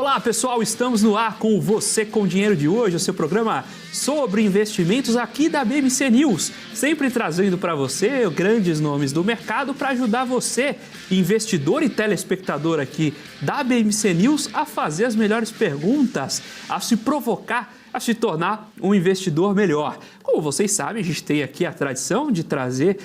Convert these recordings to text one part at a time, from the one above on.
Olá pessoal, estamos no ar com o Você com Dinheiro de hoje, o seu programa sobre investimentos aqui da BMC News, sempre trazendo para você grandes nomes do mercado para ajudar você, investidor e telespectador aqui da BMC News, a fazer as melhores perguntas, a se provocar, a se tornar um investidor melhor. Como vocês sabem, a gente tem aqui a tradição de trazer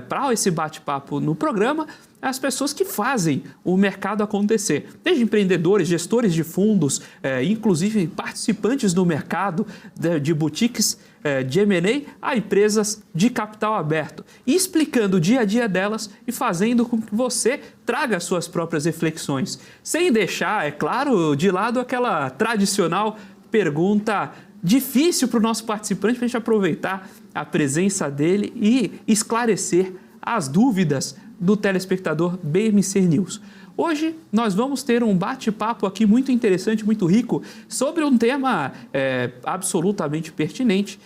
para esse bate-papo no programa as pessoas que fazem o mercado acontecer. Desde empreendedores, gestores de fundos, inclusive participantes do mercado de boutiques de M&A a empresas de capital aberto. E explicando o dia a dia delas e fazendo com que você traga suas próprias reflexões. Sem deixar, é claro, de lado aquela tradicional pergunta difícil para o nosso participante, para a gente aproveitar a presença dele e esclarecer as dúvidas do telespectador BMC News. Hoje nós vamos ter um bate-papo aqui muito interessante, muito rico, sobre um tema absolutamente pertinente,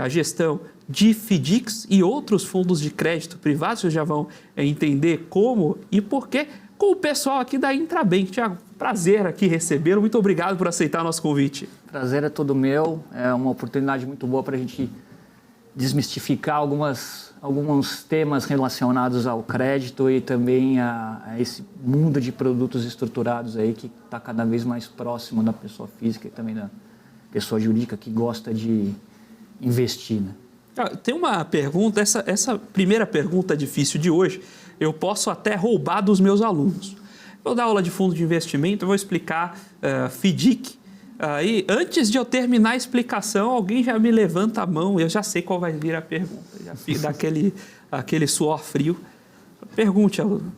a gestão de FDICs e outros fundos de crédito privados. Vocês já vão entender como e por quê, com o pessoal aqui da Intrabank. Tiago, prazer aqui recebê-lo. Muito obrigado por aceitar nosso convite. Prazer é todo meu. É uma oportunidade muito boa para a gente desmistificar alguns temas relacionados ao crédito e também a esse mundo de produtos estruturados aí que está cada vez mais próximo da pessoa física e também da pessoa jurídica que gosta de investir, né? Tem uma pergunta, essa primeira pergunta difícil de hoje, eu posso até roubar dos meus alunos. Vou dar aula de fundo de investimento, eu vou explicar FDIC. E antes de eu terminar a explicação, alguém já me levanta a mão, eu já sei qual vai vir a pergunta. Já fica aquele suor frio. Pergunte, aluno.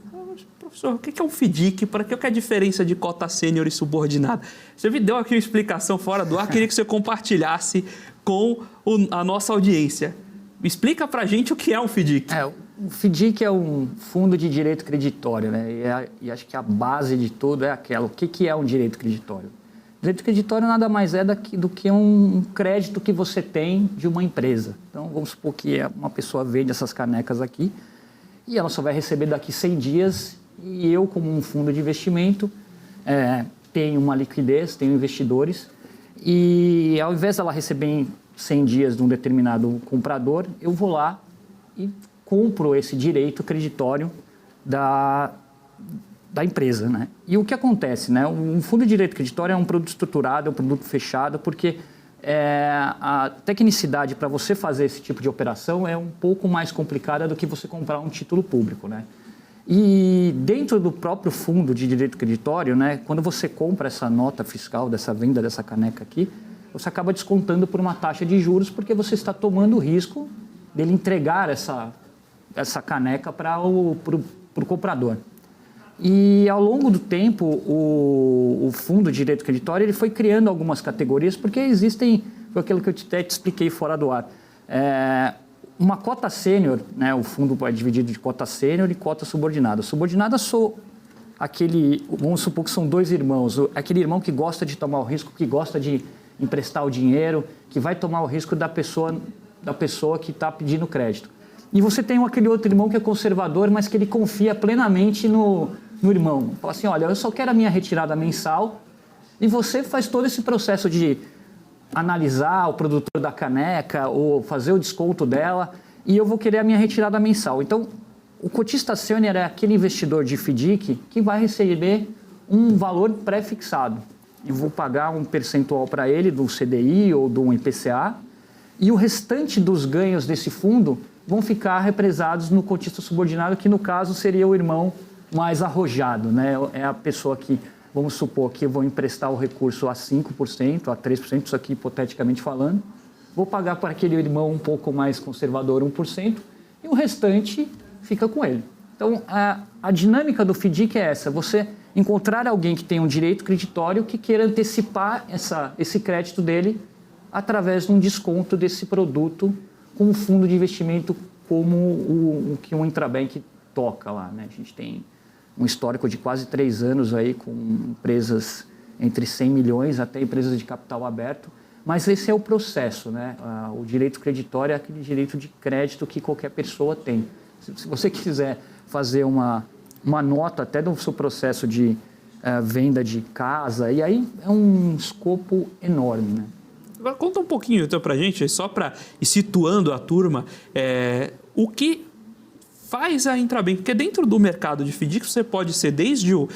Professor, o que é um FDIC? Para que é a diferença de cota sênior e subordinada? Você me deu aqui uma explicação fora do ar, queria que você compartilhasse com a nossa audiência. Explica para a gente o que é um FDIC. O FDIC é um fundo de direito creditório, né? E acho que a base de tudo é aquela. O que é um direito creditório? Direito creditório nada mais é do que um crédito que você tem de uma empresa. Então, vamos supor que uma pessoa vende essas canecas aqui e ela só vai receber daqui 100 dias e eu, como um fundo de investimento, tenho uma liquidez, tenho investidores e ao invés dela receber em 100 dias de um determinado comprador, eu vou lá e compro esse direito creditório da empresa, né? E o que acontece, né? Um fundo de direito creditório é um produto estruturado, é um produto fechado, porque a tecnicidade para você fazer esse tipo de operação é um pouco mais complicada do que você comprar um título público, né? E dentro do próprio fundo de direito creditório, né, quando você compra essa nota fiscal dessa venda dessa caneca aqui, você acaba descontando por uma taxa de juros porque você está tomando o risco dele entregar essa caneca para o comprador. E ao longo do tempo, o fundo de direito creditório ele foi criando algumas categorias, porque existem, foi aquilo que eu até te expliquei fora do ar, uma cota sênior, né, o fundo é dividido de cota sênior e cota subordinada. Subordinada sou aquele, vamos supor que são dois irmãos, aquele irmão que gosta de tomar o risco, que gosta de emprestar o dinheiro, que vai tomar o risco da pessoa que está pedindo crédito. E você tem aquele outro irmão que é conservador, mas que ele confia plenamente no irmão. Fala assim, olha, eu só quero a minha retirada mensal e você faz todo esse processo de analisar o produtor da caneca ou fazer o desconto dela e eu vou querer a minha retirada mensal. Então, o cotista sênior é aquele investidor de FDIC que vai receber um valor pré-fixado. Eu vou pagar um percentual para ele do CDI ou do IPCA e o restante dos ganhos desse fundo vão ficar represados no cotista subordinado, que no caso seria o irmão mais arrojado, né? É a pessoa que, vamos supor que eu vou emprestar o recurso a 5%, a 3%, isso aqui hipoteticamente falando, vou pagar para aquele irmão um pouco mais conservador 1% e o restante fica com ele. Então, a dinâmica do FDIC é essa, você encontrar alguém que tem um direito creditório que queira antecipar esse crédito dele através de um desconto desse produto com um fundo de investimento como o que o Intrabank toca lá, né? A gente tem um histórico de quase 3 anos aí com empresas entre 100 milhões até empresas de capital aberto, mas esse é o processo, né? O direito creditório é aquele direito de crédito que qualquer pessoa tem. Se você quiser fazer uma nota até do seu processo de venda de casa, e aí é um escopo enorme, né? Agora conta um pouquinho então pra gente, só para ir situando a turma, o que faz a Intrabank, porque dentro do mercado de FDIC você pode ser desde o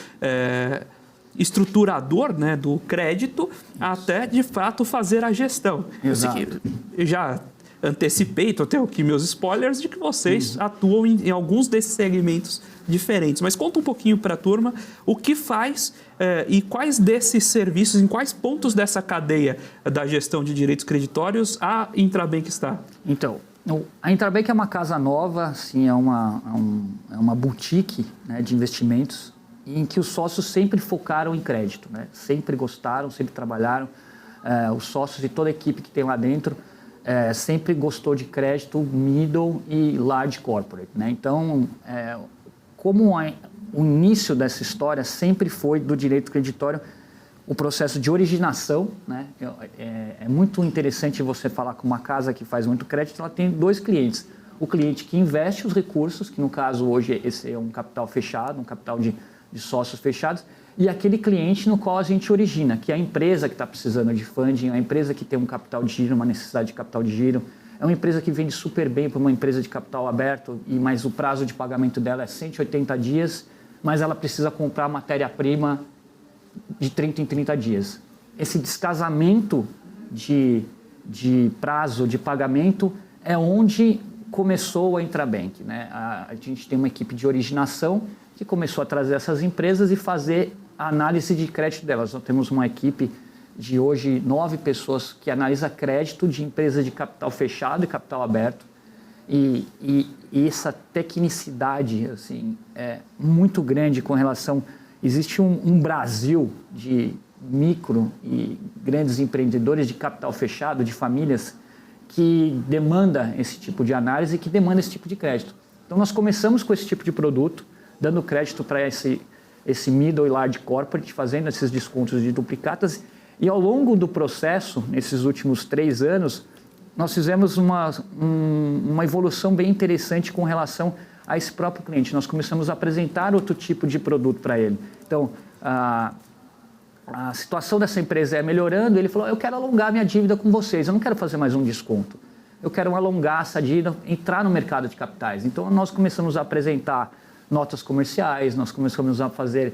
estruturador, né, do crédito até de fato fazer a gestão. Exato. Eu já antecipei, estou até aqui meus spoilers, de que vocês atuam em alguns desses segmentos diferentes. Mas conta um pouquinho para a turma o que faz e quais desses serviços, em quais pontos dessa cadeia da gestão de direitos creditórios a Intrabank está. Então, a Intrabank é uma casa nova, assim, é uma boutique, né, de investimentos em que os sócios sempre focaram em crédito, né? Sempre gostaram, sempre trabalharam. Os sócios e toda a equipe que tem lá dentro sempre gostou de crédito middle e large corporate, né? Então, como o início dessa história sempre foi do direito creditório, o processo de originação, né? É muito interessante você falar com uma casa que faz muito crédito, ela tem dois clientes. O cliente que investe os recursos, que no caso hoje esse é um capital fechado, um capital de sócios fechados, e aquele cliente no qual a gente origina, que é a empresa que está precisando de funding, a empresa que tem um capital de giro, uma necessidade de capital de giro, é uma empresa que vende super bem para uma empresa de capital aberto, mas o prazo de pagamento dela é 180 dias, mas ela precisa comprar matéria-prima de 30 em 30 dias. Esse descasamento de prazo de pagamento é onde começou a Intrabank, né? A gente tem uma equipe de originação que começou a trazer essas empresas e fazer a análise de crédito delas. Nós temos uma equipe de hoje 9 pessoas que analisa crédito de empresas de capital fechado e capital aberto. E essa tecnicidade assim, é muito grande com relação... Existe um Brasil de micro e grandes empreendedores de capital fechado, de famílias, que demanda esse tipo de análise e que demanda esse tipo de crédito. Então, nós começamos com esse tipo de produto, dando crédito para esse middle e large corporate, fazendo esses descontos de duplicatas. E ao longo do processo, nesses últimos 3 anos, nós fizemos uma evolução bem interessante com relação a esse próprio cliente. Nós começamos a apresentar outro tipo de produto para ele. Então, a situação dessa empresa é melhorando, ele falou, eu quero alongar minha dívida com vocês, eu não quero fazer mais um desconto. Eu quero alongar essa dívida, entrar no mercado de capitais. Então, nós começamos a apresentar notas comerciais, nós começamos a fazer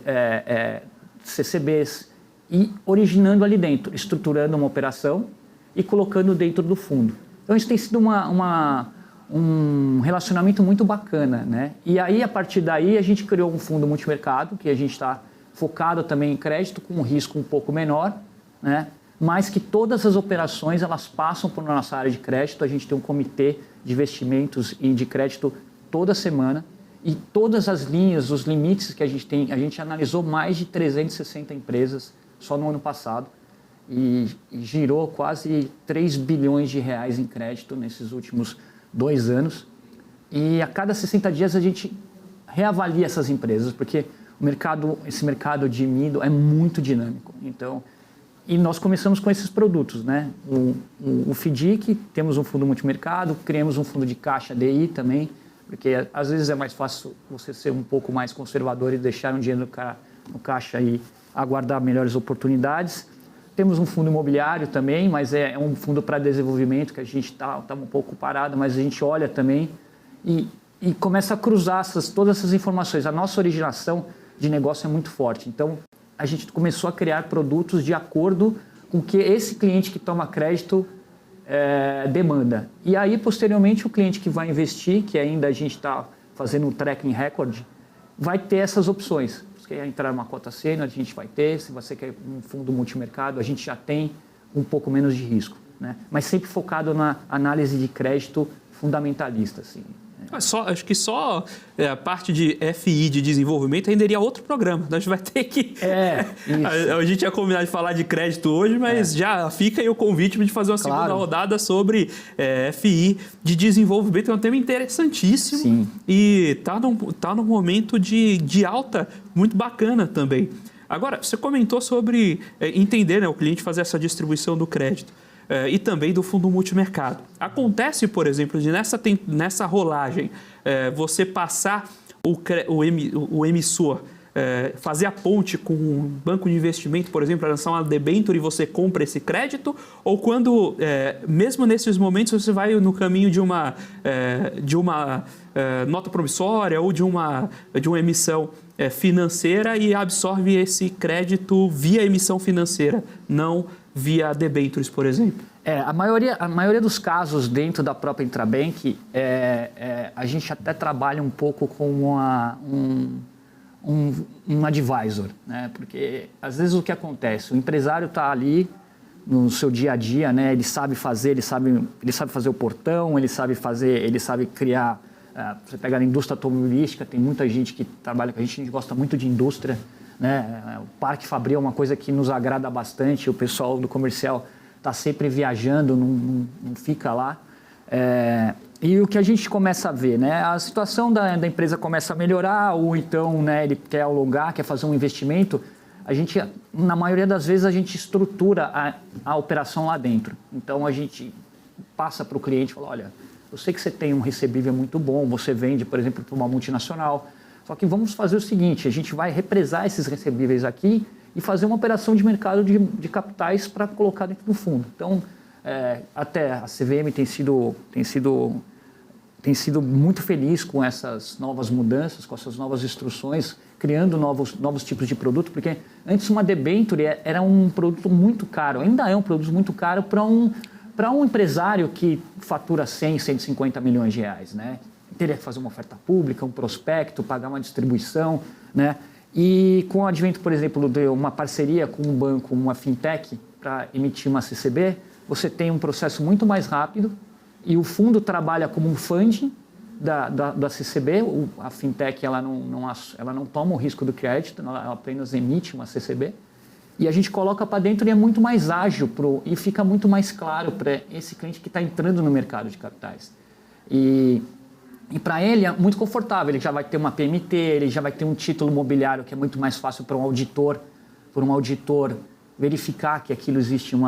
CCBs e originando ali dentro, estruturando uma operação e colocando dentro do fundo. Então, isso tem sido um relacionamento muito bacana, né? E aí, a partir daí, a gente criou um fundo multimercado, que a gente está focado também em crédito, com um risco um pouco menor, né? Mas que todas as operações, elas passam por nossa área de crédito. A gente tem um comitê de investimentos e de crédito toda semana. E todas as linhas, os limites que a gente tem, a gente analisou mais de 360 empresas só no ano passado e girou quase 3 bilhões de reais em crédito nesses últimos 2 anos. E a cada 60 dias a gente reavalia essas empresas, porque esse mercado de middle é muito dinâmico. Então, e nós começamos com esses produtos, né? O FDIC, temos um fundo multimercado, criamos um fundo de caixa DI também, porque às vezes é mais fácil você ser um pouco mais conservador e deixar um dinheiro no caixa e aguardar melhores oportunidades. Temos um fundo imobiliário também, mas é um fundo para desenvolvimento que a gente está um pouco parado, mas a gente olha também e começa a cruzar todas essas informações. A nossa originação de negócio é muito forte, então a gente começou a criar produtos de acordo com o que esse cliente que toma crédito demanda. E aí, posteriormente, o cliente que vai investir, que ainda a gente está fazendo um tracking record, vai ter essas opções. Se você quer entrar numa cota sênior, a gente vai ter. Se você quer um fundo multimercado, a gente já tem um pouco menos de risco, né? Mas sempre focado na análise de crédito fundamentalista, assim. Acho que só a parte de FI, de desenvolvimento, renderia outro programa. A gente vai ter que... A gente ia combinar de falar de crédito hoje, mas já fica aí o convite de fazer uma segunda rodada sobre FI de desenvolvimento. É um tema interessantíssimo. Sim. E tá num momento de alta muito bacana também. Agora, você comentou sobre entender, né, o cliente fazer essa distribuição do crédito. E também do fundo multimercado. Acontece, por exemplo, de nessa rolagem, você passar o emissor fazer a ponte com um banco de investimento, por exemplo, para lançar uma debênture e você compra esse crédito, ou quando, mesmo nesses momentos, você vai no caminho de uma nota promissória ou de uma emissão financeira e absorve esse crédito via emissão financeira, não via debêntures, por exemplo. A maioria dos casos dentro da própria Intrabank, a gente até trabalha um pouco com um advisor, né? Porque às vezes o que acontece, o empresário está ali no seu dia a dia, né? Ele sabe fazer o portão, ele sabe criar. Você pega na indústria automobilística, tem muita gente que trabalha com a gente gosta muito de indústria, né? O Parque Fabril é uma coisa que nos agrada bastante, o pessoal do comercial está sempre viajando, não fica lá. E o que a gente começa a ver, né? A situação da empresa começa a melhorar, ou então, né, ele quer alugar, quer fazer um investimento. Na maioria das vezes, a gente estrutura a operação lá dentro. Então, a gente passa para o cliente e fala, olha, eu sei que você tem um recebível muito bom, você vende, por exemplo, para uma multinacional, só que vamos fazer o seguinte, a gente vai represar esses recebíveis aqui e fazer uma operação de mercado de capitais para colocar dentro do fundo. Então, até a CVM tem sido muito feliz com essas novas mudanças, com essas novas instruções, criando novos tipos de produto, porque antes uma debênture era um produto muito caro, ainda é um produto muito caro para um empresário que fatura 100, 150 milhões de reais, né? Teria que fazer uma oferta pública, um prospecto, pagar uma distribuição, né? E com o advento, por exemplo, de uma parceria com um banco, uma fintech, para emitir uma CCB, você tem um processo muito mais rápido e o fundo trabalha como um funding da CCB. A fintech ela não toma o risco do crédito, ela apenas emite uma CCB. E a gente coloca para dentro e é muito mais ágil e fica muito mais claro para esse cliente que está entrando no mercado de capitais. E para ele é muito confortável, ele já vai ter uma PMT, ele já vai ter um título imobiliário que é muito mais fácil para um auditor verificar que aquilo existe um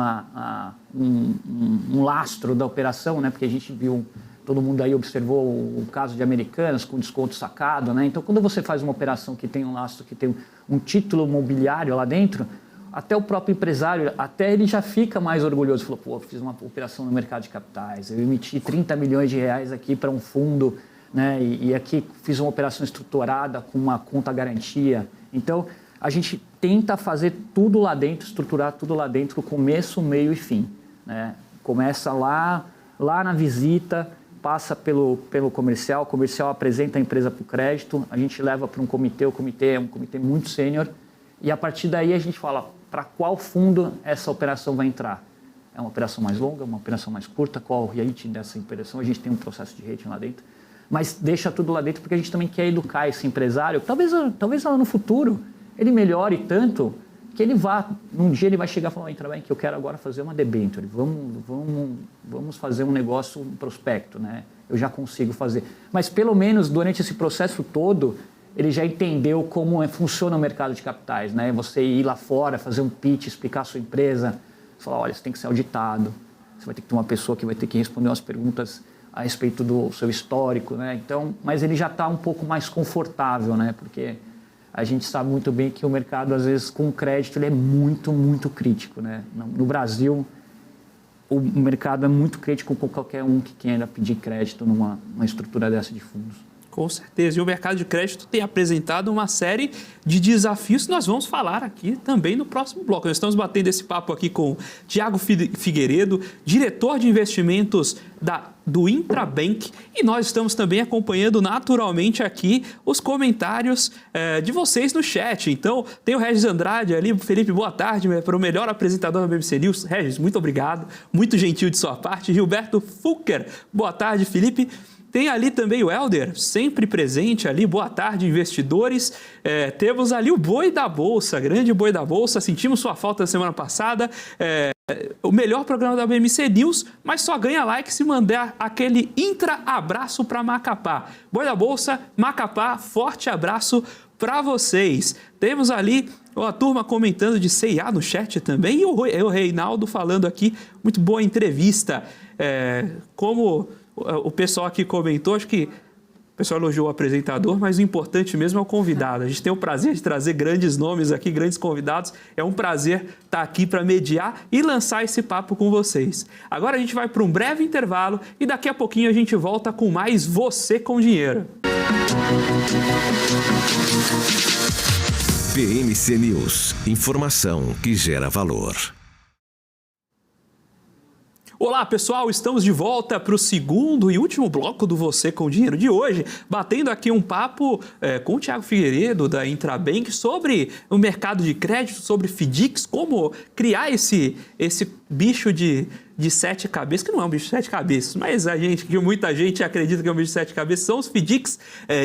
lastro da operação, né? Porque a gente viu, todo mundo aí observou o caso de Americanas com desconto sacado, né? Então, quando você faz uma operação que tem um lastro, que tem um título imobiliário lá dentro, até o próprio empresário, até ele já fica mais orgulhoso. Falou, pô, eu fiz uma operação no mercado de capitais, eu emiti 30 milhões de reais aqui para um fundo, né? E aqui fiz uma operação estruturada com uma conta garantia. Então, a gente tenta fazer tudo lá dentro, estruturar tudo lá dentro, começo, meio e fim, né? Começa lá na visita, passa pelo comercial, o comercial apresenta a empresa para o crédito, a gente leva para um comitê, o comitê é um comitê muito sênior, e a partir daí a gente fala para qual fundo essa operação vai entrar. É uma operação mais longa, uma operação mais curta, qual o rating dessa operação, a gente tem um processo de rating lá dentro, mas deixa tudo lá dentro porque a gente também quer educar esse empresário, talvez lá no futuro ele melhore tanto que um dia ele vai chegar e falar, Intrabank, que eu quero agora fazer uma debênture, vamos fazer um negócio, um prospecto, né? Eu já consigo fazer. Mas pelo menos durante esse processo todo, ele já entendeu como funciona o mercado de capitais, né? Você ir lá fora, fazer um pitch, explicar a sua empresa, falar, olha, você tem que ser auditado, você vai ter que ter uma pessoa que vai ter que responder umas perguntas a respeito do seu histórico, né? Então, mas ele já está um pouco mais confortável, né? Porque a gente sabe muito bem que o mercado, às vezes, com crédito, ele é muito, muito crítico, né? No Brasil, o mercado é muito crítico com qualquer um que queira pedir crédito numa estrutura dessa de fundos. Com certeza. E o mercado de crédito tem apresentado uma série de desafios que nós vamos falar aqui também no próximo bloco. Nós estamos batendo esse papo aqui com Tiago Figueiredo, diretor de investimentos do Intrabank, e nós estamos também acompanhando naturalmente aqui os comentários de vocês no chat. Então, tem o Regis Andrade ali, Felipe, boa tarde, para o melhor apresentador da BBC News. Regis, muito obrigado, muito gentil de sua parte. Gilberto Fucker, boa tarde, Felipe. Tem ali também o Helder, sempre presente ali. Boa tarde, investidores. Temos ali o Boi da Bolsa, grande Boi da Bolsa. Sentimos sua falta na semana passada. O melhor programa da BMC News, mas só ganha like se mandar aquele intra-abraço para Macapá. Boi da Bolsa, Macapá, forte abraço para vocês. Temos ali a turma comentando de C&A no chat também. E o Reinaldo falando aqui, muito boa entrevista. Como o pessoal aqui comentou, acho que O pessoal elogiou o apresentador, mas o importante mesmo é o convidado. A gente tem o prazer de trazer grandes nomes aqui, grandes convidados. É um prazer estar aqui para mediar e lançar esse papo com vocês. Agora a gente vai para um breve intervalo e daqui a pouquinho a gente volta com mais Você com Dinheiro. BMC News, informação que gera valor. Olá pessoal, estamos de volta para o segundo e último bloco do Você com Dinheiro de hoje, batendo aqui um papo com o Thiago Figueiredo da Intrabank sobre o mercado de crédito, sobre FDICs, como criar esse bicho de 7 cabeças, que não é um bicho de 7 cabeças, mas muita gente acredita que é um bicho de 7 cabeças, são os FDICs,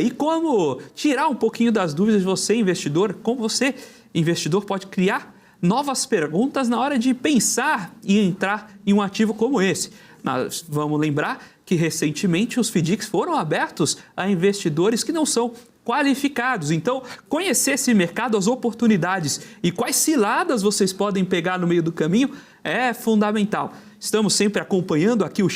e como tirar um pouquinho das dúvidas de você, investidor, como você, investidor, pode criar novas perguntas na hora de pensar e entrar em um ativo como esse. Nós vamos lembrar que recentemente os FDICs foram abertos a investidores que não são qualificados. Então, conhecer esse mercado, as oportunidades e quais ciladas vocês podem pegar no meio do caminho é fundamental. Estamos sempre acompanhando aqui o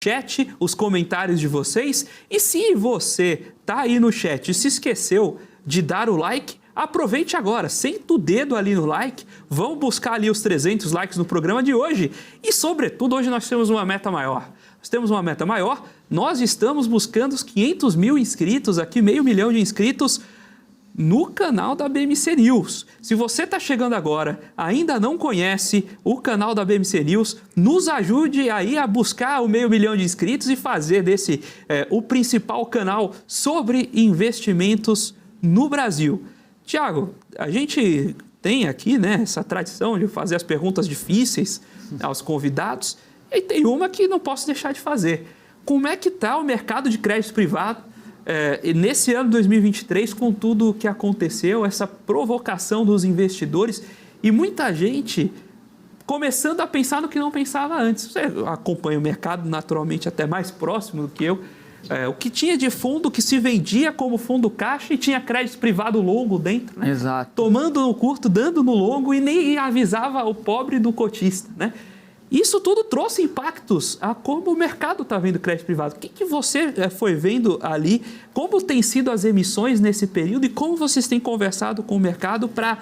chat, os comentários de vocês. E se você está aí no chat e se esqueceu de dar o like, aproveite agora, senta o dedo ali no like, vamos buscar ali os 300 likes no programa de hoje e, sobretudo, hoje nós temos uma meta maior. Nós estamos buscando os 500 mil inscritos aqui, 500 mil de inscritos no canal da BMC News. Se você está chegando agora, ainda não conhece o canal da BMC News, nos ajude aí a buscar o 500 mil de inscritos e fazer desse o principal canal sobre investimentos no Brasil. Tiago, a gente tem aqui, né, essa tradição de fazer as perguntas difíceis aos convidados e tem uma que não posso deixar de fazer. Como é que está o mercado de crédito privado nesse ano 2023 com tudo o que aconteceu, essa provocação dos investidores e muita gente começando a pensar no que não pensava antes? Você acompanha o mercado naturalmente até mais próximo do que eu. O que tinha de fundo que se vendia como fundo caixa e tinha crédito privado longo dentro, né? Exato. Tomando no curto, dando no longo e nem avisava o pobre do cotista, né? Isso tudo trouxe impactos a como o mercado está vendo crédito privado. O que você foi vendo ali? Como tem sido as emissões nesse período e como vocês têm conversado com o mercado para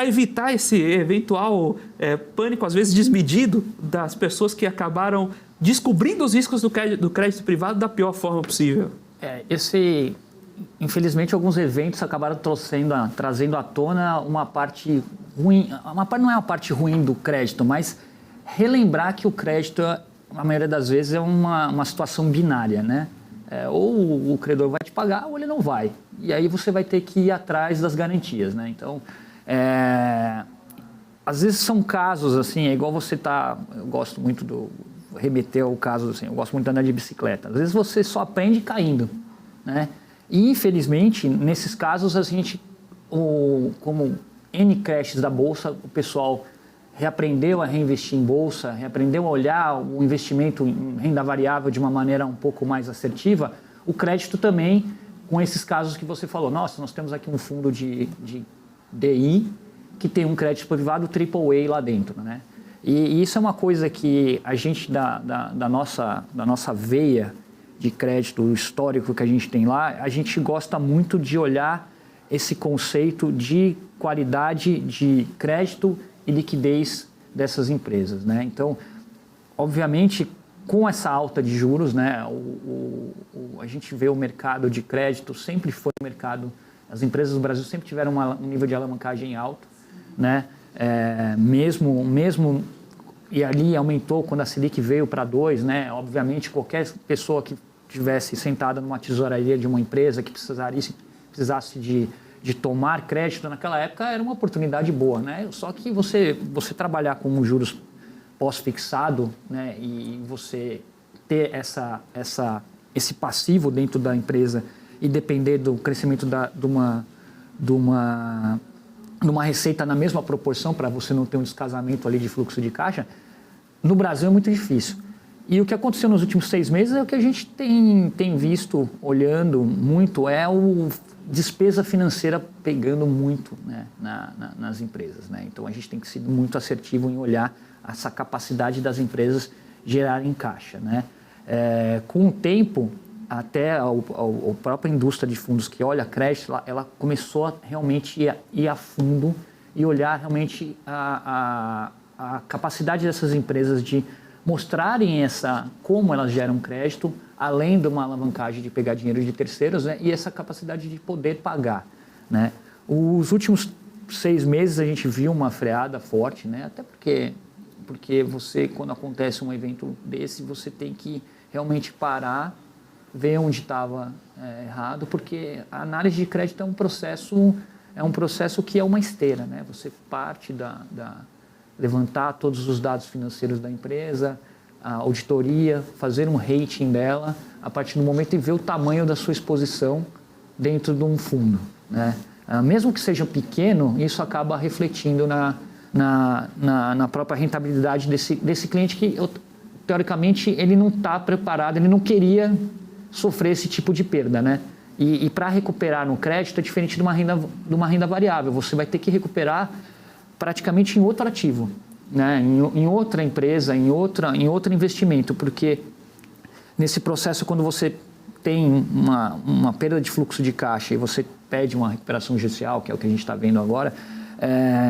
evitar esse eventual pânico, às vezes desmedido, das pessoas que acabaram descobrindo os riscos do crédito privado da pior forma possível? Infelizmente, alguns eventos acabaram trazendo à tona uma parte ruim. Não é uma parte ruim do crédito, mas relembrar que o crédito, a maioria das vezes, é uma situação binária, né? Ou o credor vai te pagar ou ele não vai. E aí você vai ter que ir atrás das garantias, né? Então, às vezes são casos assim, é igual você eu gosto muito remeter ao caso assim, eu gosto muito de andar de bicicleta. Às vezes você só aprende caindo, né? E infelizmente, nesses casos, a gente, como N creches da Bolsa, o pessoal reaprendeu a reinvestir em Bolsa, reaprendeu a olhar o investimento em renda variável de uma maneira um pouco mais assertiva. O crédito também, com esses casos que você falou, nossa, nós temos aqui um fundo de DI que tem um crédito privado AAA lá dentro, né? E isso é uma coisa que a gente, da nossa veia de crédito, o histórico que a gente tem lá, a gente gosta muito de olhar esse conceito de qualidade de crédito e liquidez dessas empresas, né? Então, obviamente, com essa alta de juros, né, a gente vê o mercado de crédito sempre foi um mercado, as empresas do Brasil sempre tiveram um nível de alavancagem alto, né? Mesmo e ali aumentou quando a Selic veio para 2, né? Obviamente, qualquer pessoa que estivesse sentada numa tesouraria de uma empresa que precisasse de tomar crédito naquela época era uma oportunidade boa, né? Só que você trabalhar com juros pós-fixado, né? E você ter esse passivo dentro da empresa e depender do crescimento de uma receita na mesma proporção para você não ter um descasamento ali de fluxo de caixa, no Brasil é muito difícil. E o que aconteceu nos últimos 6 meses é o que a gente tem visto, olhando muito, é o despesa financeira pegando muito, né, nas empresas, né? Então a gente tem que ser muito assertivo em olhar essa capacidade das empresas gerarem caixa, né? Com o tempo, até a própria indústria de fundos que olha crédito, ela começou a realmente ir a fundo e olhar realmente a capacidade dessas empresas de mostrarem como elas geram crédito, além de uma alavancagem de pegar dinheiro de terceiros, né, e essa capacidade de poder pagar, né. Os últimos 6 meses a gente viu uma freada forte, né, até porque você, quando acontece um evento desse, você tem que realmente parar, ver onde estava errado, porque a análise de crédito é um processo que é uma esteira, né, você parte levantar todos os dados financeiros da empresa, a auditoria, fazer um rating dela, a partir do momento e ver o tamanho da sua exposição dentro de um fundo, né? Mesmo que seja pequeno, isso acaba refletindo na própria rentabilidade desse cliente que, teoricamente, ele não está preparado, ele não queria sofrer esse tipo de perda, né? E para recuperar no crédito é diferente de uma renda variável, você vai ter que recuperar praticamente em outro ativo, né? Em outra empresa, em outro investimento, porque nesse processo, quando você tem uma perda de fluxo de caixa e você pede uma recuperação judicial, que é o que a gente está vendo agora,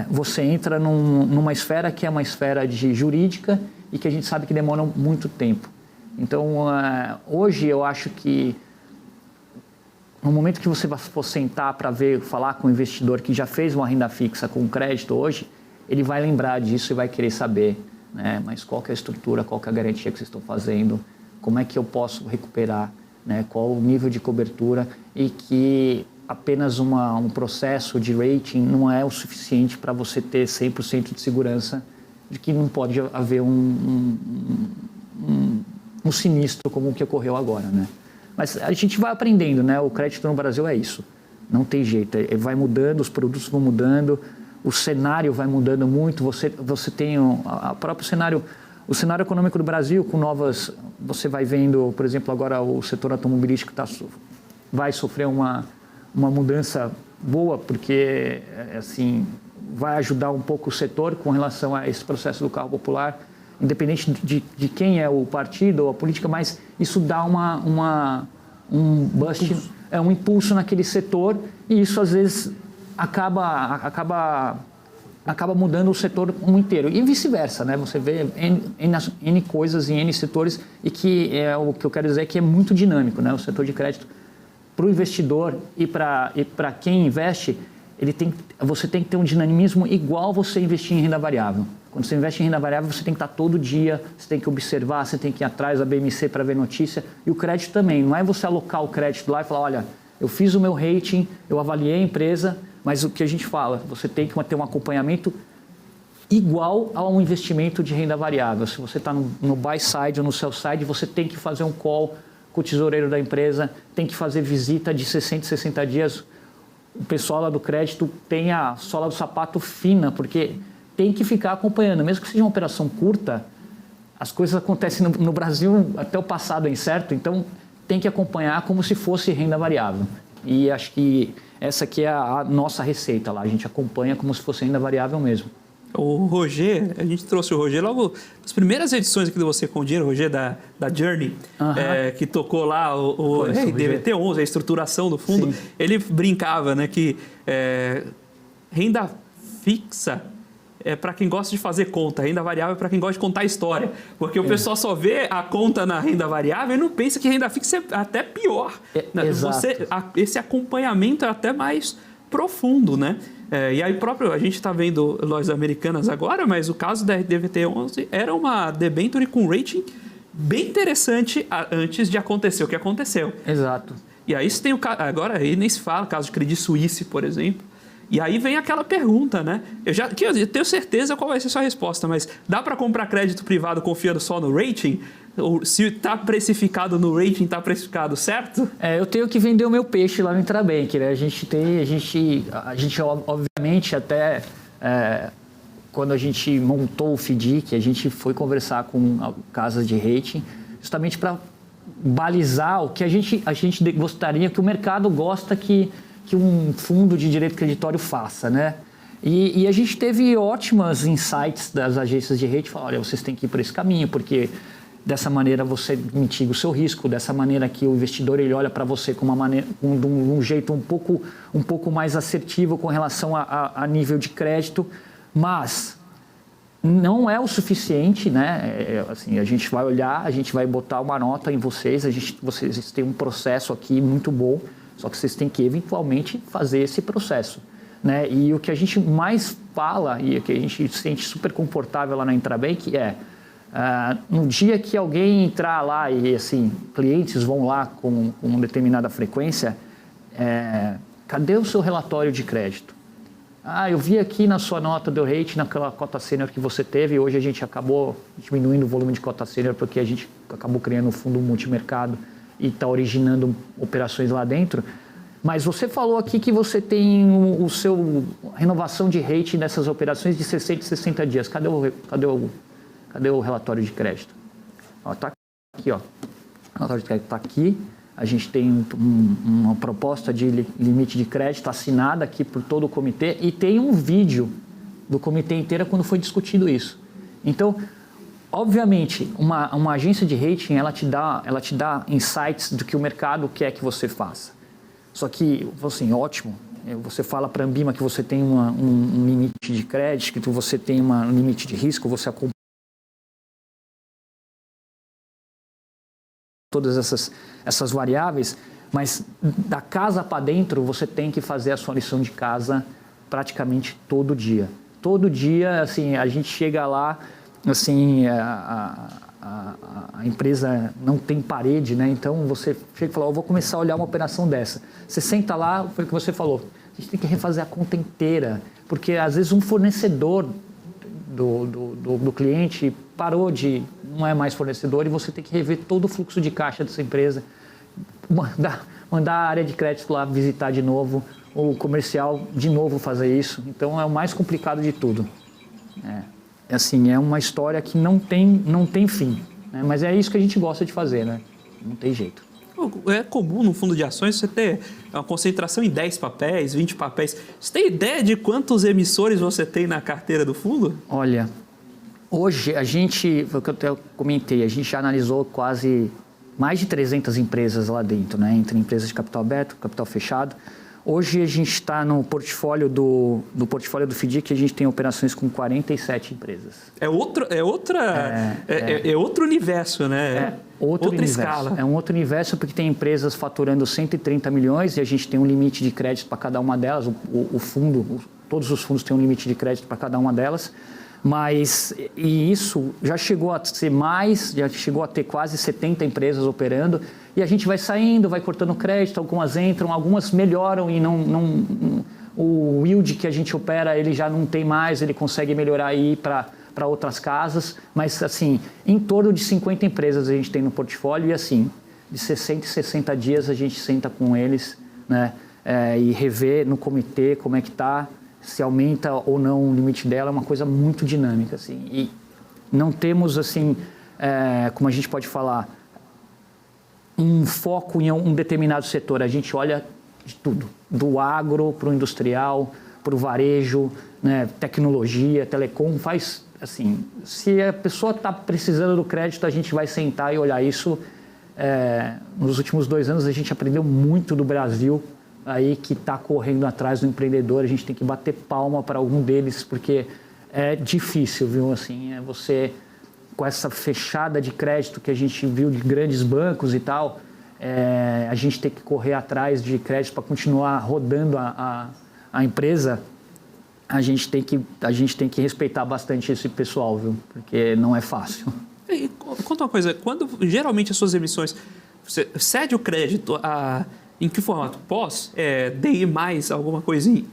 você entra numa esfera que é uma esfera jurídica e que a gente sabe que demora muito tempo. Então, hoje eu acho que no momento que você for sentar para falar com o investidor que já fez uma renda fixa com crédito hoje, ele vai lembrar disso e vai querer saber, né? Mas qual que é a estrutura, qual que é a garantia que vocês estão fazendo, como é que eu posso recuperar, né? Qual o nível de cobertura, e que apenas um processo de rating não é o suficiente para você ter 100% de segurança de que não pode haver um sinistro como o que ocorreu agora, né? Mas a gente vai aprendendo, né? O crédito no Brasil é isso. Não tem jeito. Vai mudando, os produtos vão mudando, o cenário vai mudando muito. Você tem o próprio cenário, o cenário econômico do Brasil com novas... Você vai vendo, por exemplo, agora o setor automobilístico vai sofrer uma mudança boa, porque assim, vai ajudar um pouco o setor com relação a esse processo do carro popular, independente de quem é o partido ou a política, mas isso dá um impulso naquele setor, e isso às vezes acaba mudando o setor como inteiro, e vice-versa, né? Você vê N coisas em N setores, e que o que eu quero dizer é que é muito dinâmico, né? O setor de crédito, para o investidor e para quem investe, você tem que ter um dinamismo igual você investir em renda variável. Quando você investe em renda variável, você tem que estar todo dia, você tem que observar, você tem que ir atrás da BMC para ver notícia. E o crédito também, não é você alocar o crédito lá e falar, olha, eu fiz o meu rating, eu avaliei a empresa, mas o que a gente fala, você tem que ter um acompanhamento igual a um investimento de renda variável. Se você está no buy side ou no sell side, você tem que fazer um call com o tesoureiro da empresa, tem que fazer visita de 60 60 dias. O pessoal lá do crédito tem a sola do sapato fina, porque tem que ficar acompanhando. Mesmo que seja uma operação curta, as coisas acontecem no Brasil, até o passado é incerto, então tem que acompanhar como se fosse renda variável. E acho que essa aqui é a nossa receita lá, a gente acompanha como se fosse renda variável mesmo. O Roger, a gente trouxe o Roger logo nas primeiras edições aqui do Você com Dinheiro, o Roger da Journey, que tocou lá o DVT11, a estruturação do fundo. Sim. Ele brincava, né, que renda fixa é para quem gosta de fazer conta, renda variável é para quem gosta de contar história. Porque o pessoal só vê a conta na renda variável e não pensa que renda fixa é até pior. Esse acompanhamento é até mais profundo, né? E aí próprio, a gente está vendo lojas americanas agora, mas o caso da DVT11 era uma debenture com rating bem interessante antes de acontecer o que aconteceu. Exato. E aí você tem agora aí nem se fala, caso de Credit Suisse, por exemplo. E aí vem aquela pergunta, né? Eu tenho certeza qual vai ser a sua resposta, mas dá para comprar crédito privado confiando só no rating? Ou se está precificado no rating, está precificado certo? Eu tenho que vender o meu peixe lá no Intrabank, né? A gente obviamente até quando a gente montou o FDIC, a gente foi conversar com casas de rating justamente para balizar o que a gente gostaria, que o mercado gosta que um fundo de direito creditório faça, né? E a gente teve ótimas insights das agências de rating, falaram, olha, vocês têm que ir por esse caminho, porque Dessa maneira você mitiga o seu risco, dessa maneira que o investidor ele olha para você com uma maneira, de um jeito um pouco mais assertivo com relação a nível de crédito, mas não é o suficiente, né? Assim, a gente vai olhar, a gente vai botar uma nota em vocês, vocês têm um processo aqui muito bom, só que vocês têm que eventualmente fazer esse processo, né? E o que a gente mais fala e o que a gente se sente super confortável lá na Intrabank é no dia que alguém entrar lá e assim, clientes vão lá com uma determinada frequência, cadê o seu relatório de crédito? Eu vi aqui na sua nota do rate, naquela cota sênior que você teve, hoje a gente acabou diminuindo o volume de cota sênior porque a gente acabou criando um fundo multimercado e está originando operações lá dentro. Mas você falou aqui que você tem o seu renovação de rate nessas operações de 60 dias. Cadê o relatório de crédito? Está aqui, ó. O relatório de crédito está aqui. A gente tem uma proposta de limite de crédito assinada aqui por todo o comitê e tem um vídeo do comitê inteiro quando foi discutido isso. Então, obviamente, uma agência de rating, ela te dá insights do que o mercado quer que você faça. Só que, assim, ótimo, você fala para a Ambima que você tem um limite de crédito, que você tem um limite de risco, você acompanha todas essas variáveis, mas da casa para dentro você tem que fazer a sua lição de casa praticamente todo dia. Todo dia, assim, a gente chega lá, assim, a empresa não tem parede, né? Então você chega e fala, eu vou começar a olhar uma operação dessa. Você senta lá, foi o que você falou, a gente tem que refazer a conta inteira, porque às vezes um fornecedor do cliente não é mais fornecedor e você tem que rever todo o fluxo de caixa dessa empresa, mandar a área de crédito lá visitar de novo, o comercial de novo fazer isso. Então é o mais complicado de tudo. Assim, é uma história que não tem fim, né? Mas é isso que a gente gosta de fazer, né? Não tem jeito. É comum no fundo de ações você ter uma concentração em 10 papéis, 20 papéis. Você tem ideia de quantos emissores você tem na carteira do fundo? Olha, hoje foi o que eu até comentei, a gente já analisou quase mais de 300 empresas lá dentro, né? Entre empresas de capital aberto, capital fechado. Hoje a gente está no portfólio do portfólio do FDIC, a gente tem operações com 47 empresas. É outro universo, né? Outra universo. Escala. É um outro universo porque tem empresas faturando 130 milhões e a gente tem um limite de crédito para cada uma delas. Todos os fundos têm um limite de crédito para cada uma delas. E isso já chegou a ser já chegou a ter quase 70 empresas operando e a gente vai saindo, vai cortando crédito, algumas entram, algumas melhoram e o yield que a gente opera ele já não tem mais, ele consegue melhorar aí para outras casas, mas assim, em torno de 50 empresas a gente tem no portfólio e assim, de 60 em 60 dias a gente senta com eles, né, e revê no comitê como é que está, se aumenta ou não o limite dela, é uma coisa muito dinâmica, assim, e não temos, assim, como a gente pode falar, um foco em um determinado setor, a gente olha de tudo, do agro para o industrial, para o varejo, né, tecnologia, telecom, faz, assim, se a pessoa está precisando do crédito, a gente vai sentar e olhar isso. Nos últimos 2 anos a gente aprendeu muito do Brasil, aí que está correndo atrás do empreendedor, a gente tem que bater palma para algum deles, porque é difícil, viu? Assim, você, com essa fechada de crédito que a gente viu de grandes bancos e tal, a gente tem que correr atrás de crédito para continuar rodando a empresa, a gente tem que respeitar bastante esse pessoal, viu? Porque não é fácil. E conta uma coisa, quando geralmente as suas emissões, você cede o crédito em que formato? Pós? DI mais alguma coisinha?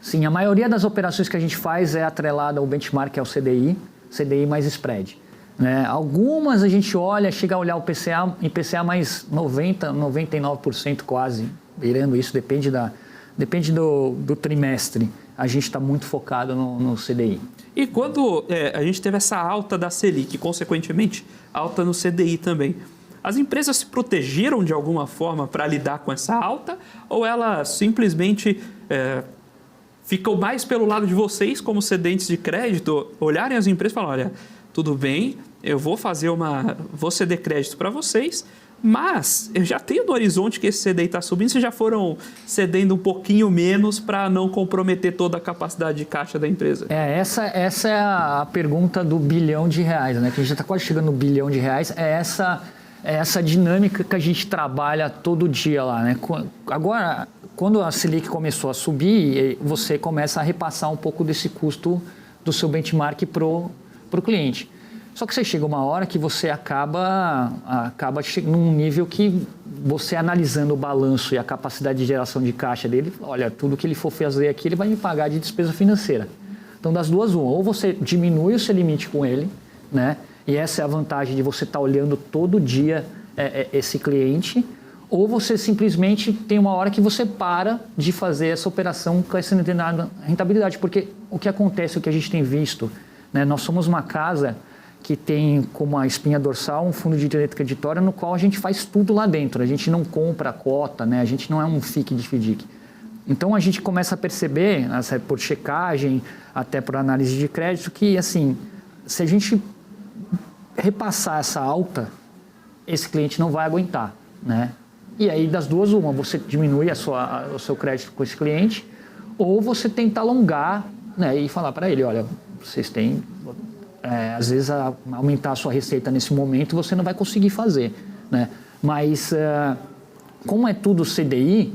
Sim, a maioria das operações que a gente faz é atrelada ao benchmark, que é o CDI mais spread. Né? Algumas a gente chega a olhar o IPCA mais 90%, 99% quase, beirando isso, depende do trimestre. A gente está muito focado no CDI. E quando a gente teve essa alta da Selic, consequentemente alta no CDI também, as empresas se protegeram de alguma forma para lidar com essa alta ou elas simplesmente ficam mais pelo lado de vocês como cedentes de crédito, olharem as empresas e falam, olha, tudo bem, eu vou ceder crédito para vocês, mas eu já tenho no horizonte que esse CDI está subindo, vocês já foram cedendo um pouquinho menos para não comprometer toda a capacidade de caixa da empresa? Essa é a pergunta do R$ 1 bilhão, né? Que a gente já está quase chegando no R$ 1 bilhão. É essa dinâmica que a gente trabalha todo dia lá, né? Agora, quando a Selic começou a subir, você começa a repassar um pouco desse custo do seu benchmark pro cliente. Só que você chega uma hora que você acaba num nível que você, analisando o balanço e a capacidade de geração de caixa dele, olha, tudo que ele for fazer aqui, ele vai me pagar de despesa financeira. Então, das duas, uma, ou você diminui o seu limite com ele, né? E essa é a vantagem de você estar olhando todo dia esse cliente, ou você simplesmente tem uma hora que você para de fazer essa operação com essa determinada rentabilidade. Porque o que acontece, o que a gente tem visto, né? Nós somos uma casa que tem como a espinha dorsal um fundo de direito creditório no qual a gente faz tudo lá dentro. A gente não compra a cota, né? A gente não é um FIC de FDIC. Então a gente começa a perceber, por checagem, até por análise de crédito, que assim, se a gente repassar essa alta, esse cliente não vai aguentar, né? E aí das duas, uma, você diminui o seu crédito com esse cliente, ou você tenta alongar, né, e falar para ele, olha, vocês têm... às vezes aumentar a sua receita nesse momento você não vai conseguir fazer, né? Mas como é tudo CDI,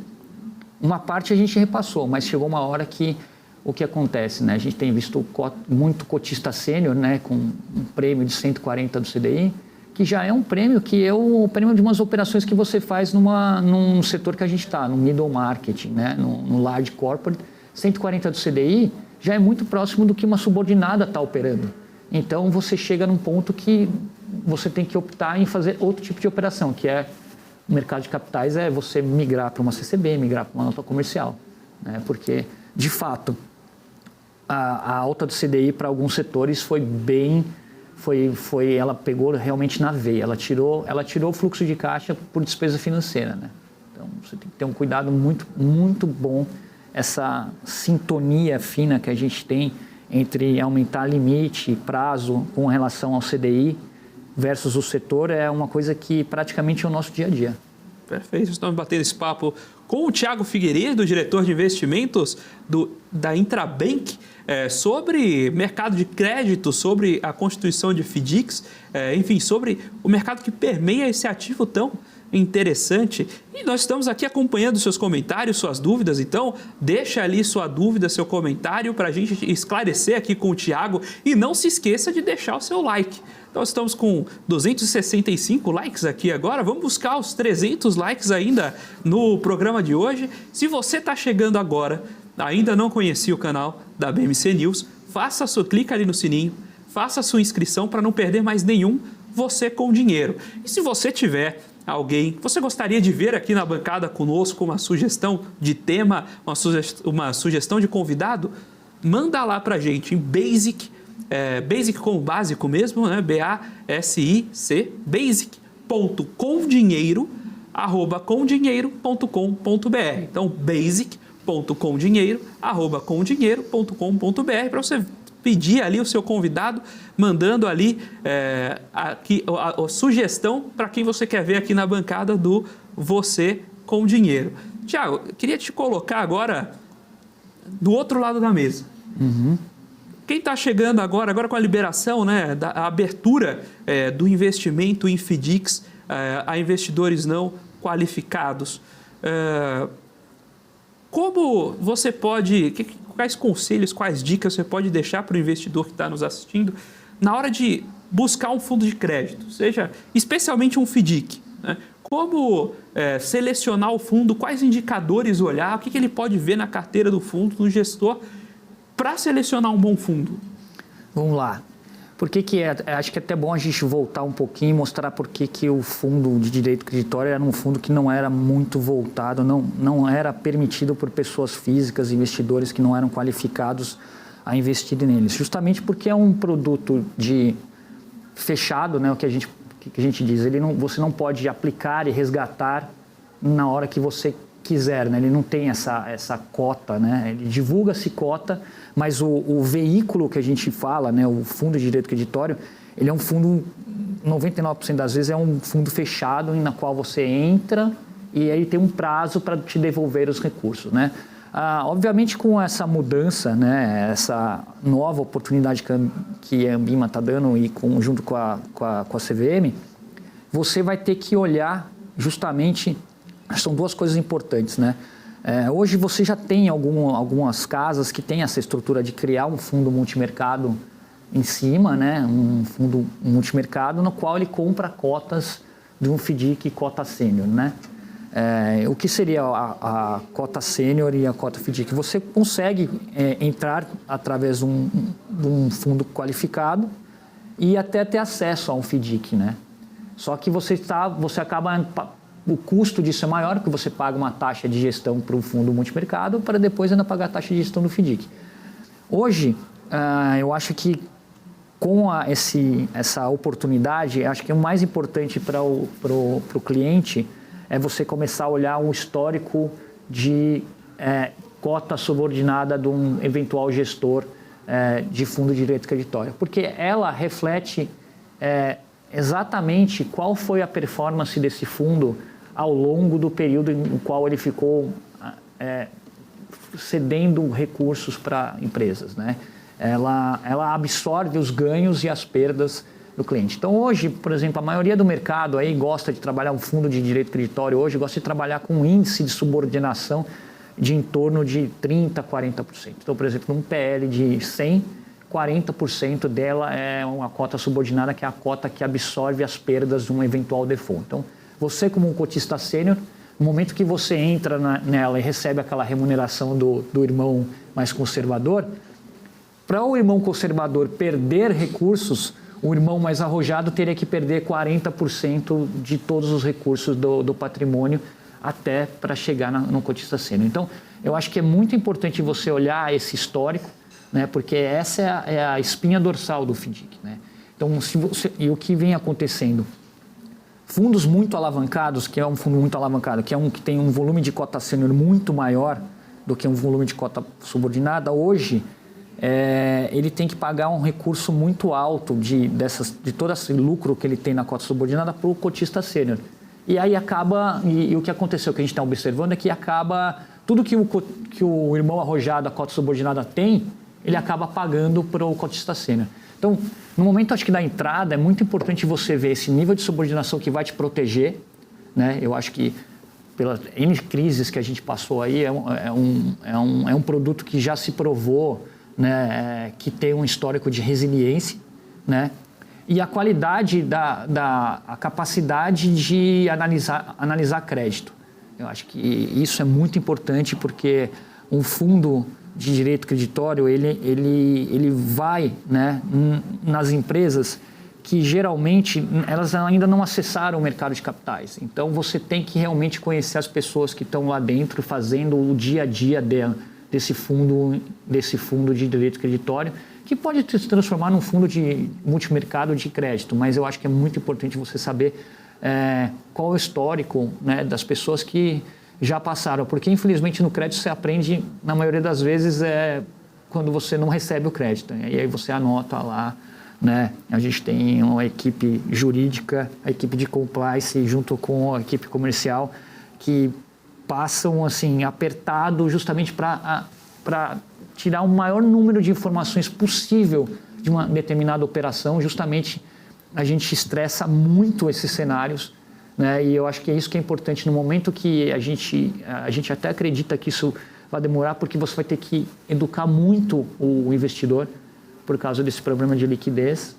uma parte a gente repassou, mas chegou uma hora que o que acontece, né? A gente tem visto muito cotista sênior, né, com um prêmio de 140 do CDI, que já é um prêmio que é o prêmio de umas operações que você faz num setor que a gente está, no middle market, né, no large corporate. 140 do CDI já é muito próximo do que uma subordinada está operando. Então, você chega num ponto que você tem que optar em fazer outro tipo de operação, que é o mercado de capitais, é você migrar para uma CCB, migrar para uma nota comercial, né? Porque, de fato, a alta do CDI para alguns setores ela pegou realmente na veia, ela tirou o fluxo de caixa por despesa financeira, né? Então, você tem que ter um cuidado muito, muito bom, essa sintonia fina que a gente tem entre aumentar limite, prazo com relação ao CDI versus o setor, é uma coisa que praticamente é o nosso dia a dia. Perfeito, estamos batendo esse papo com o Thiago Figueiredo, diretor de investimentos da Intrabank, sobre mercado de crédito, sobre a constituição de FDICs, enfim, sobre o mercado que permeia esse ativo tão interessante. E nós estamos aqui acompanhando seus comentários, suas dúvidas, então deixa ali sua dúvida, seu comentário para a gente esclarecer aqui com o Thiago, e não se esqueça de deixar o seu like. Então estamos com 265 likes aqui agora, vamos buscar os 300 likes ainda no programa de hoje. Se você está chegando agora, ainda não conhecia o canal da BMC News, clica ali no sininho, faça a sua inscrição para não perder mais nenhum Você com Dinheiro. E se você tiver alguém que você gostaria de ver aqui na bancada conosco, uma sugestão de tema, uma sugestão de convidado, manda lá para a gente em Basic, Basic como básico mesmo, né? BASIC, basic.comdinheiro@comdinheiro.com.br. Então, basic.comdinheiro@comdinheiro.com.br, para você pedir ali o seu convidado, mandando ali aqui a sugestão para quem você quer ver aqui na bancada do Você com Dinheiro. Thiago, eu queria te colocar agora do outro lado da mesa. Uhum. Quem está chegando agora com a liberação, né, a abertura do investimento em FDICs a investidores não qualificados, como você pode, quais conselhos, quais dicas você pode deixar para o investidor que está nos assistindo na hora de buscar um fundo de crédito, seja especialmente um FDIC, né? Como selecionar o fundo, quais indicadores olhar, o que ele pode ver na carteira do fundo, do gestor, para selecionar um bom fundo? Vamos lá. Por que acho que é até bom a gente voltar um pouquinho e mostrar por que o fundo de direito creditório era um fundo que não era muito voltado, não era permitido por pessoas físicas, investidores que não eram qualificados a investir neles. Justamente porque é um produto fechado, né, o que a gente diz, você não pode aplicar e resgatar na hora que você quiser, né? Ele não tem essa cota, né? Ele divulga-se cota, mas o veículo que a gente fala, né, o fundo de direito creditório, ele é um fundo, 99% das vezes é um fundo fechado, na qual você entra e aí tem um prazo para te devolver os recursos, né? Obviamente, com essa mudança, né, essa nova oportunidade que a Ambima está dando e junto com a CVM, você vai ter que olhar justamente, são duas coisas importantes, né? Hoje você já tem algumas casas que têm essa estrutura de criar um fundo multimercado em cima, né, um fundo multimercado no qual ele compra cotas de um FDIC cota sênior, né? O que seria a cota sênior e a cota FDIC? Você consegue entrar através de um fundo qualificado e até ter acesso a um FDIC, né? Só que você acaba, o custo disso é maior, porque você paga uma taxa de gestão para o fundo multimercado para depois ainda pagar a taxa de gestão do FDIC. Hoje, eu acho que com essa oportunidade, acho que o mais importante para o cliente é você começar a olhar um histórico de cota subordinada de um eventual gestor de fundo de direito creditório, porque ela reflete exatamente qual foi a performance desse fundo ao longo do período em qual ele ficou cedendo recursos para empresas, né? Ela absorve os ganhos e as perdas do cliente. Então hoje, por exemplo, a maioria do mercado aí gosta de trabalhar um fundo de direito creditório, hoje gosta de trabalhar com um índice de subordinação de em torno de 30%, 40%. Então, por exemplo, num PL de 100, 40% dela é uma cota subordinada, que é a cota que absorve as perdas de um eventual default. Então, você como um cotista sênior, no momento que você entra nela e recebe aquela remuneração do irmão mais conservador, para o irmão conservador perder recursos, o irmão mais arrojado teria que perder 40% de todos os recursos do patrimônio até para chegar no cotista sênior. Então, eu acho que é muito importante você olhar esse histórico, né, porque essa é a espinha dorsal do FDIC, né? Então, e o que vem acontecendo? Fundos muito alavancados, que é um fundo muito alavancado, que é um que tem um volume de cota sênior muito maior do que um volume de cota subordinada, hoje ele tem que pagar um recurso muito alto de todo esse lucro que ele tem na cota subordinada para o cotista sênior. E aí acaba, e o que aconteceu, que a gente está observando, é que acaba, tudo que o irmão arrojado, a cota subordinada tem, ele acaba pagando para o cotista sênior. Então, no momento, acho que da entrada, é muito importante você ver esse nível de subordinação que vai te proteger, né? Eu acho que, pelas N crises que a gente passou aí, é um produto que já se provou, né, que tem um histórico de resiliência, né? E a qualidade a capacidade de analisar crédito. Eu acho que isso é muito importante, porque um fundo de direito creditório, ele vai, né, nas empresas que geralmente elas ainda não acessaram o mercado de capitais. Então você tem que realmente conhecer as pessoas que estão lá dentro fazendo o dia a dia desse fundo de direito creditório, que pode se transformar num fundo de multimercado de crédito, mas eu acho que é muito importante você saber qual é o histórico, né, das pessoas que já passaram, porque infelizmente no crédito você aprende, na maioria das vezes, quando você não recebe o crédito, e aí você anota lá, né? A gente tem uma equipe jurídica, a equipe de compliance junto com a equipe comercial, que passam assim apertado justamente para tirar o maior número de informações possível de uma determinada operação. Justamente a gente estressa muito esses cenários, né? E eu acho que é isso que é importante no momento que a gente até acredita que isso vai demorar, porque você vai ter que educar muito o investidor por causa desse problema de liquidez,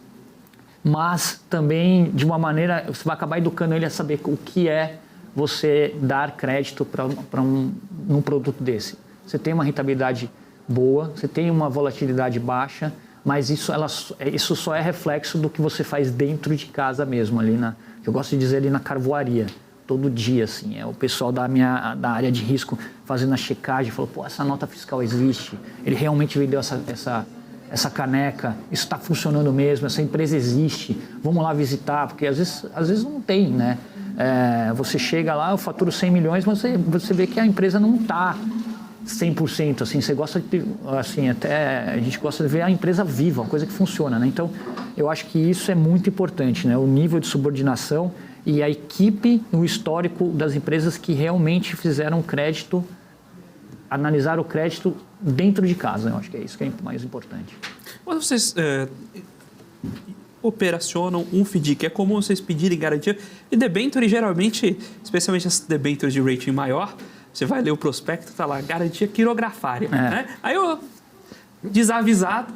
mas também de uma maneira você vai acabar educando ele a saber o que é você dar crédito para num produto desse. Você tem uma rentabilidade boa, você tem uma volatilidade baixa, mas isso só é reflexo do que você faz dentro de casa mesmo, ali eu gosto de dizer ali na carvoaria, todo dia, assim, o pessoal da área de risco fazendo a checagem, falou, pô, essa nota fiscal existe, ele realmente vendeu essa caneca, isso está funcionando mesmo, essa empresa existe, vamos lá visitar, porque às vezes não tem, né? Você chega lá, eu faturo 100 milhões, mas você vê que a empresa não está 100%, assim, você gosta de, assim, até a gente gosta de ver a empresa viva, uma coisa que funciona, né? Então, eu acho que isso é muito importante, né? O nível de subordinação e a equipe, o histórico das empresas que realmente fizeram crédito, analisaram o crédito dentro de casa. Eu acho que é isso que é mais importante. Quando vocês operacionam um FDIC, é comum vocês pedirem garantia de debenture, geralmente, especialmente as debentures de rating maior, você vai ler o prospecto, tá lá, garantia quirografária. Né? Aí eu, desavisado,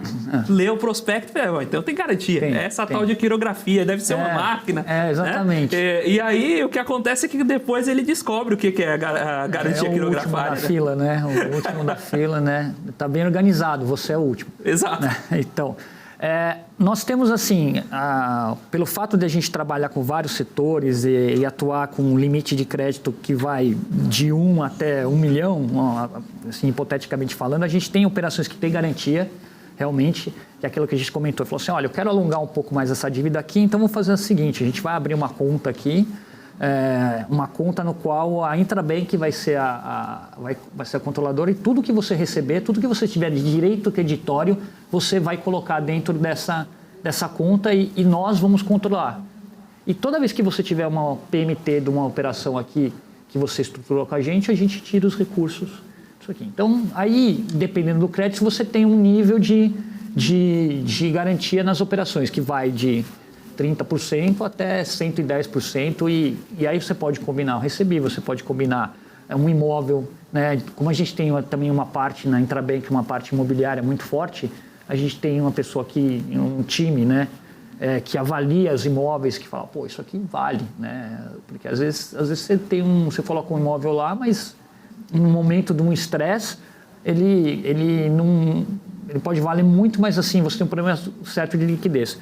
lê o prospecto, então tem garantia. Essa tal de quirografia, deve ser uma máquina. Exatamente. Né? E aí o que acontece é que depois ele descobre o que é a garantia quirografária. É o último da fila, né? O último da fila, né? Tá bem organizado, você é o último. Exato. Então, nós temos assim, pelo fato de a gente trabalhar com vários setores e atuar com um limite de crédito que vai de 1 até 1 milhão, assim, hipoteticamente falando, a gente tem operações que têm garantia, realmente, que é aquilo que a gente comentou. Falou assim, olha, eu quero alongar um pouco mais essa dívida aqui, então vamos fazer o seguinte, a gente vai abrir uma conta aqui, uma conta no qual a Intrabank vai ser vai ser a controladora e tudo que você receber, tudo que você tiver de direito creditório, você vai colocar dentro dessa conta e nós vamos controlar. E toda vez que você tiver uma PMT de uma operação aqui que você estruturou com a gente tira os recursos disso aqui. Então, aí, dependendo do crédito, você tem um nível de garantia nas operações, que vai de 30% até 110%, e aí você pode combinar o recebível, você pode combinar um imóvel, né? Como a gente tem também uma parte na Intrabank, uma parte imobiliária muito forte, a gente tem uma pessoa aqui, um time, né? Que avalia os imóveis, que fala, pô, isso aqui vale, né? Porque às vezes você coloca um imóvel lá, mas no momento de um estresse, ele pode valer muito, mas assim, você tem um problema certo de liquidez.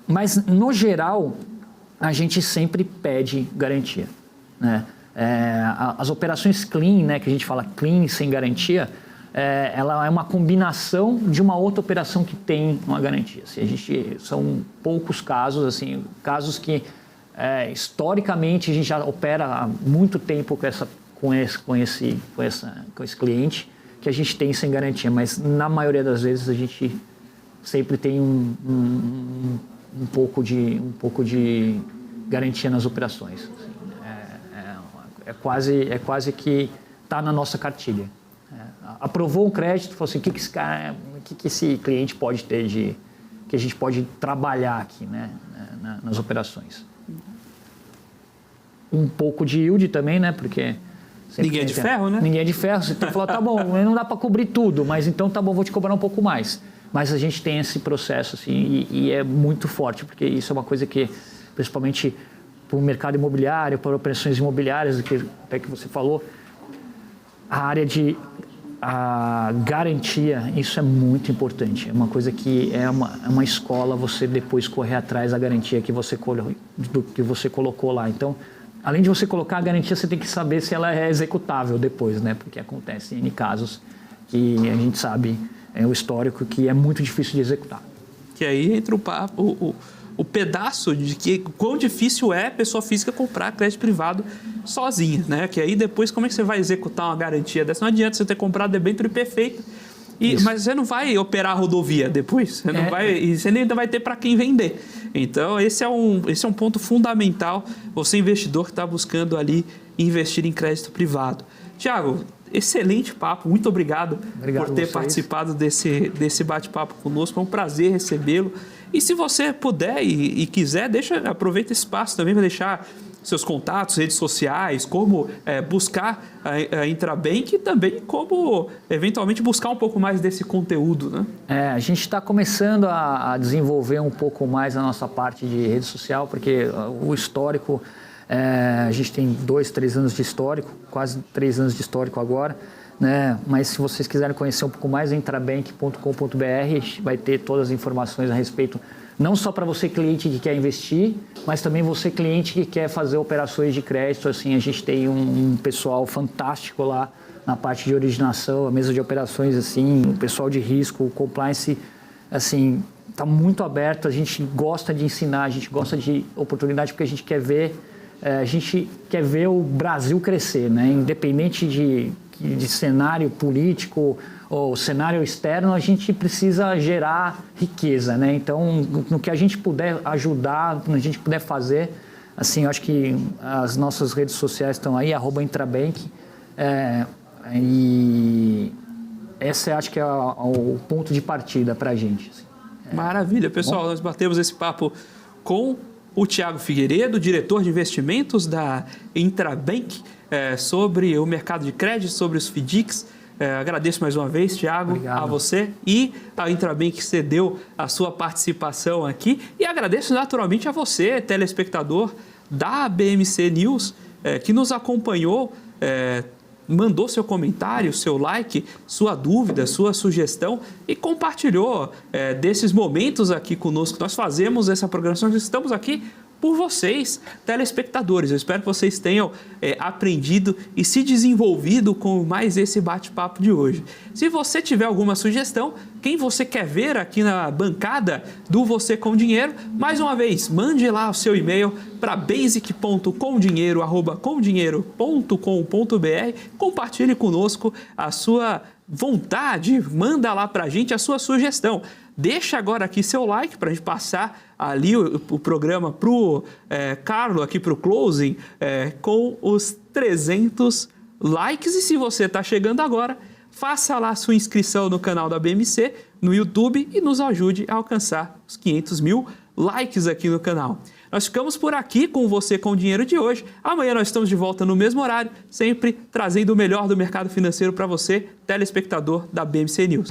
Mas, no geral, a gente sempre pede garantia, né? As operações clean, né, que a gente fala clean sem garantia, ela é uma combinação de uma outra operação que tem uma garantia. Assim, são poucos casos, assim, casos que historicamente a gente já opera há muito tempo com esse cliente, que a gente tem sem garantia, mas na maioria das vezes a gente sempre tem um pouco de garantia nas operações. Assim, é quase que está na nossa cartilha. Aprovou um crédito, falou assim, o que esse cliente pode ter que a gente pode trabalhar aqui, né, nas operações. Um pouco de yield também, né, porque ninguém é de ferro, né? Ninguém é de ferro. Você falou, tá bom, não dá para cobrir tudo, mas então tá bom, vou te cobrar um pouco mais. Mas a gente tem esse processo, assim, e é muito forte, porque isso é uma coisa que, principalmente para o mercado imobiliário, para operações imobiliárias, até que você falou, a área de garantia, isso é muito importante. É uma coisa que é uma escola, você depois correr atrás da garantia que você colocou lá. Então, além de você colocar a garantia, você tem que saber se ela é executável depois, né? Porque acontece em casos que a gente sabe, o histórico, que é muito difícil de executar. Que aí entra o pedaço de quão difícil é a pessoa física comprar crédito privado sozinha, né? Que aí depois como é que você vai executar uma garantia dessa? Não adianta você ter comprado debênture perfeito, mas você não vai operar a rodovia depois, você não vai, e você ainda vai ter para quem vender. Então esse é um ponto fundamental, você investidor que está buscando ali investir em crédito privado. Tiago, excelente papo, muito obrigado por ter participado desse bate-papo conosco, é um prazer recebê-lo. E se você puder e quiser, aproveita esse espaço também para deixar seus contatos, redes sociais, como buscar a Intrabank e também como eventualmente buscar um pouco mais desse conteúdo, né? A gente está começando a desenvolver um pouco mais a nossa parte de rede social, porque o histórico, a gente tem 2, 3 anos de histórico, quase 3 anos de histórico agora, né? Mas se vocês quiserem conhecer um pouco mais, intrabank.com.br, vai ter todas as informações a respeito, não só para você cliente que quer investir, mas também você cliente que quer fazer operações de crédito. Assim, a gente tem um pessoal fantástico lá na parte de originação, a mesa de operações, assim, o pessoal de risco, o compliance, assim, está muito aberto. A gente gosta de ensinar, a gente gosta de oportunidade, porque a gente quer ver o Brasil crescer, né? Independente de de cenário político ou cenário externo, a gente precisa gerar riqueza, né? Então, no que a gente puder ajudar, no que a gente puder fazer, assim, eu acho que as nossas redes sociais estão aí, @Intrabank, e esse acho que é o ponto de partida para a gente. Assim. Maravilha, pessoal. Nós batemos esse papo com o Thiago Figueiredo, diretor de investimentos da Intrabank, sobre o mercado de crédito, sobre os FDICs. Agradeço mais uma vez, Thiago, a você e a Intrabank que cedeu a sua participação aqui. E agradeço naturalmente a você, telespectador da BMC News, que nos acompanhou, mandou seu comentário, seu like, sua dúvida, sua sugestão e compartilhou desses momentos aqui conosco. Nós fazemos essa programação, estamos aqui por vocês, telespectadores. Eu espero que vocês tenham aprendido e se desenvolvido com mais esse bate-papo de hoje. Se você tiver alguma sugestão, quem você quer ver aqui na bancada do Você com Dinheiro, mais uma vez, mande lá o seu e-mail para basic.comdinheiro@comdinheiro.com.br, compartilhe conosco a sua vontade, manda lá para a gente a sua sugestão. Deixa agora aqui seu like para a gente passar ali o programa para o Carlos, aqui para o closing, com os 300 likes. E se você está chegando agora, faça lá a sua inscrição no canal da BMC, no YouTube, e nos ajude a alcançar os 500 mil likes aqui no canal. Nós ficamos por aqui com Você com Dinheiro de hoje. Amanhã nós estamos de volta no mesmo horário, sempre trazendo o melhor do mercado financeiro para você, telespectador da BMC News.